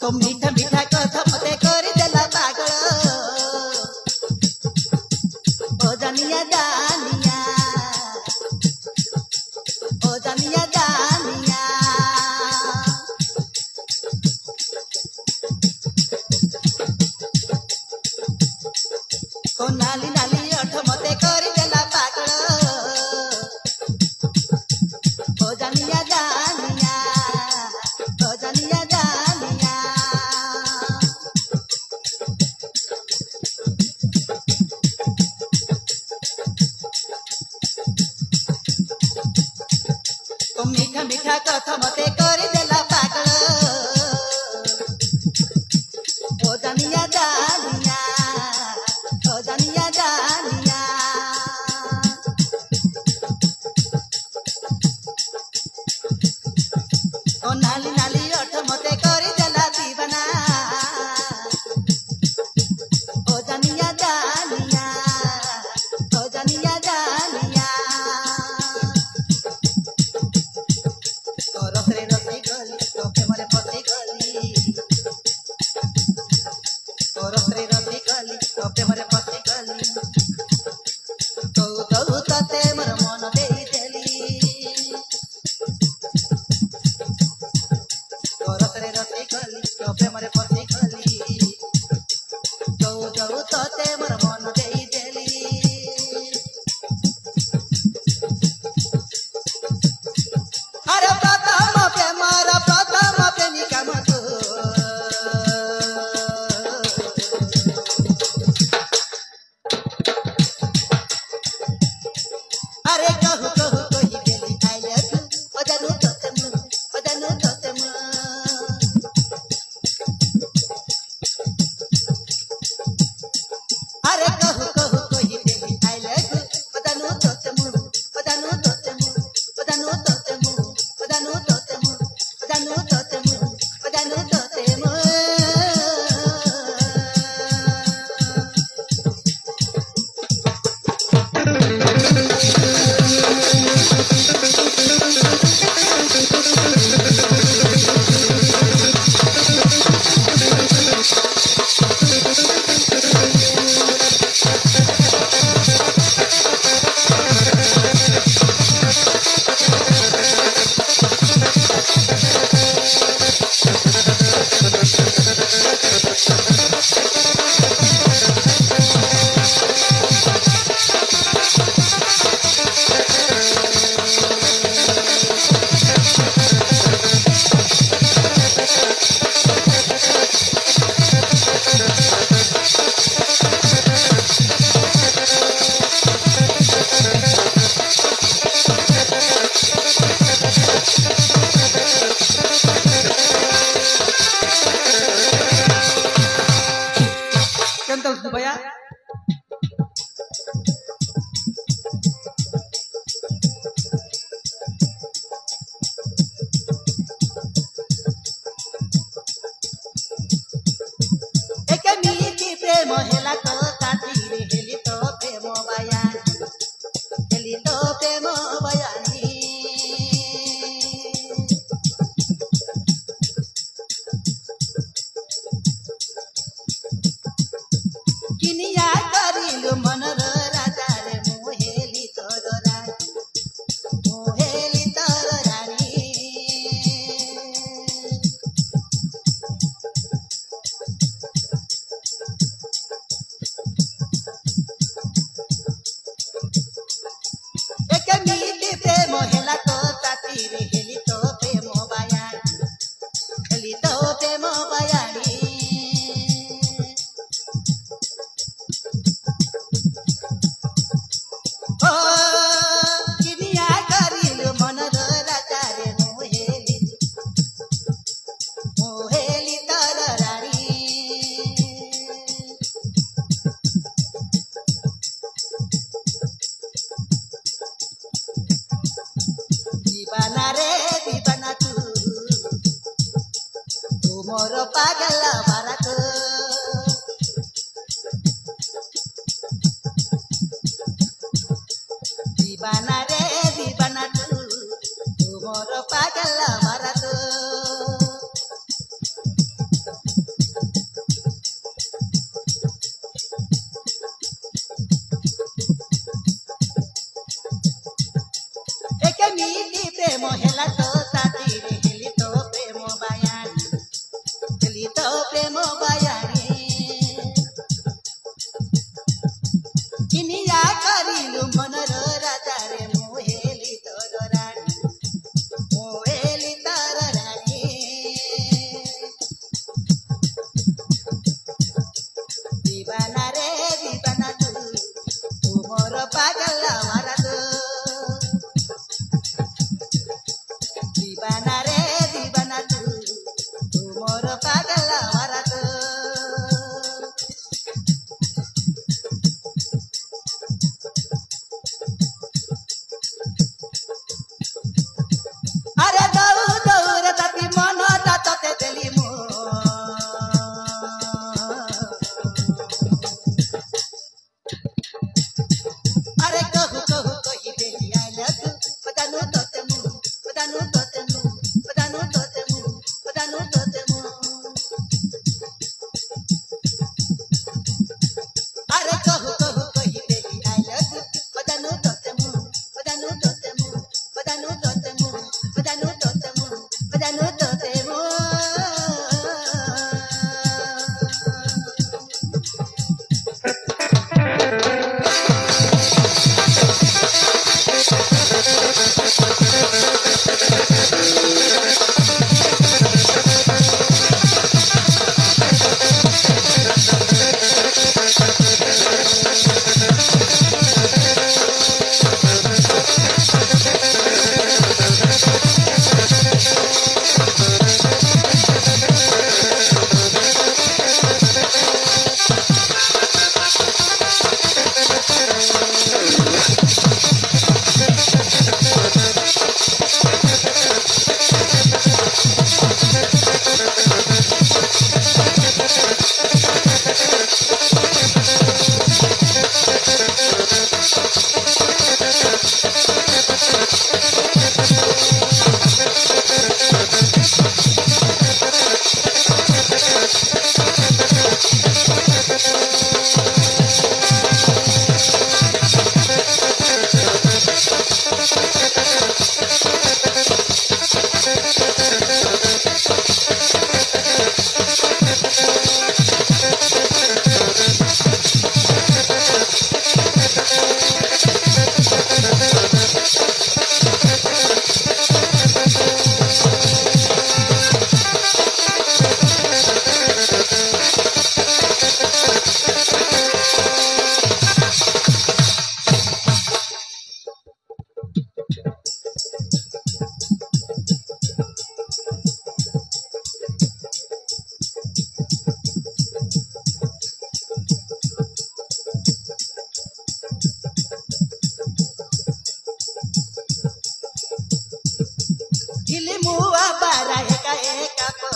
तो मीठा मीठा कथा मते करी देला पागल ओ जानिया जानिया ओ जानिया जानिया तो नाली नाली ओठ मते करी देला पागल ओ जानिया जानिया ओ जानिया जानिया तो मीठा मीठा कथा मते करी देला पागल ओ जानिया जानिया ओ जानिया जानिया ओ नाली नाली ओठ मते करी देला दीवाना ओ जानिया जानिया ओ जानिया जानिया तो रसरे रसी गली तो प्रेमरे पसी गली तो रसरे रसी गली तो प्रेमरे पसी गली तो दौ तते मोर मन देई देली तो रसरे रसी गली तो प्रेमरे पसी गली तो दौ तते मोर मन देई देली अरे प्रथम प्रेमिका मत अरे कहू कहू कोई बेली आइले तू ओजानु तोते मु अरे कहू कहू कोई बेली आइले तू ओजानु तोते मु ओजानु तोते मु ओजानु तोते मु ओजानु तोते मु ओजानु तोते मु ओजानु तोते मु Kental Subaya Eke miti premo hela to tatire heli to premo bayani किनिया करिलु मनर राजा रे मोहेली तोर रानी एक मिली प्रेम हेला तो तातीरे हेली तो प्रेम बायानी हेली तो प्रेम बायानी किनिया करिलु मनर राजा रे मोहेली तोर रानी दीवाना रे दीवाना तू मोर पागल भारत दीवाना रे दीवाना तू मोर पागल भारत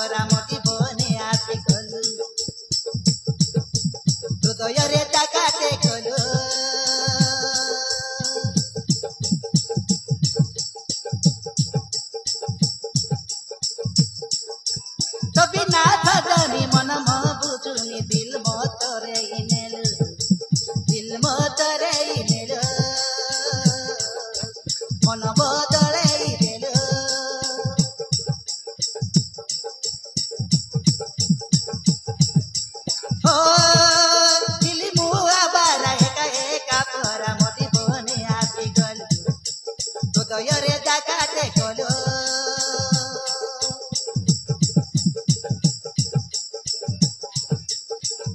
परा मोटी बने आसी गलु हृदय जागाटे गलु तभी ना थजनी मन म बुझुनी दिल म तरे इनेलु दिल म तरे इनेलु मन बदले इनेलु हो दिल मुआ बारा एका एका परा मोटी बने आसी गलु हृदय रे जागाटे गलु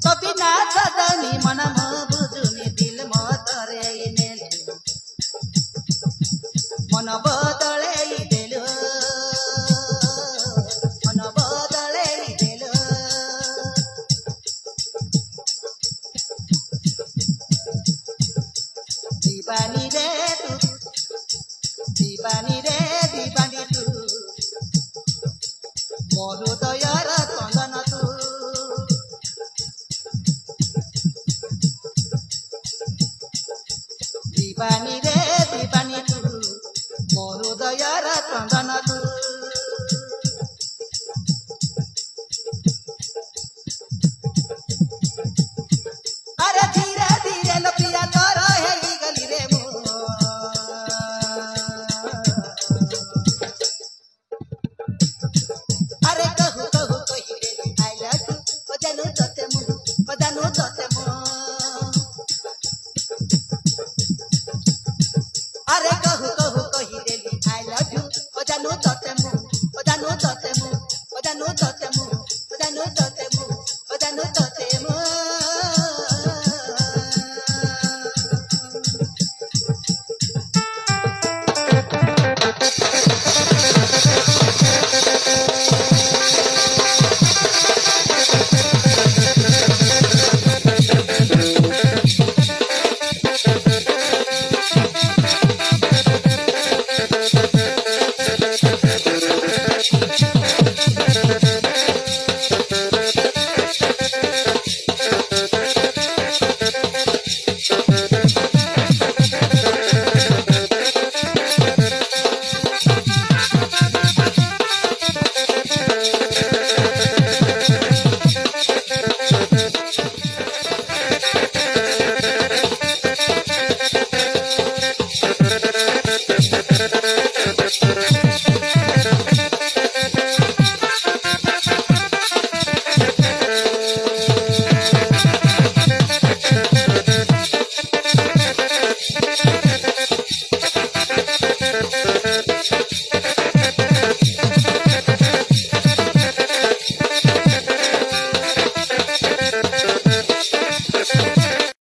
कभी ना सदनी मन म बुझुनी दिल म तरे इनेलु मन बदले देलु मन बदले देलु दीवानी रे तू मोर हृदयर चंदन तू दीवानी तू मोर हृदयर चंदन तू अरे धीरे धीरे लो प्रिया तोर हेई गली रे मो अरे कहू कही रे आई लव यू बजानु तोते मो अरे कहू कही रे आई लव यू बजानु तोते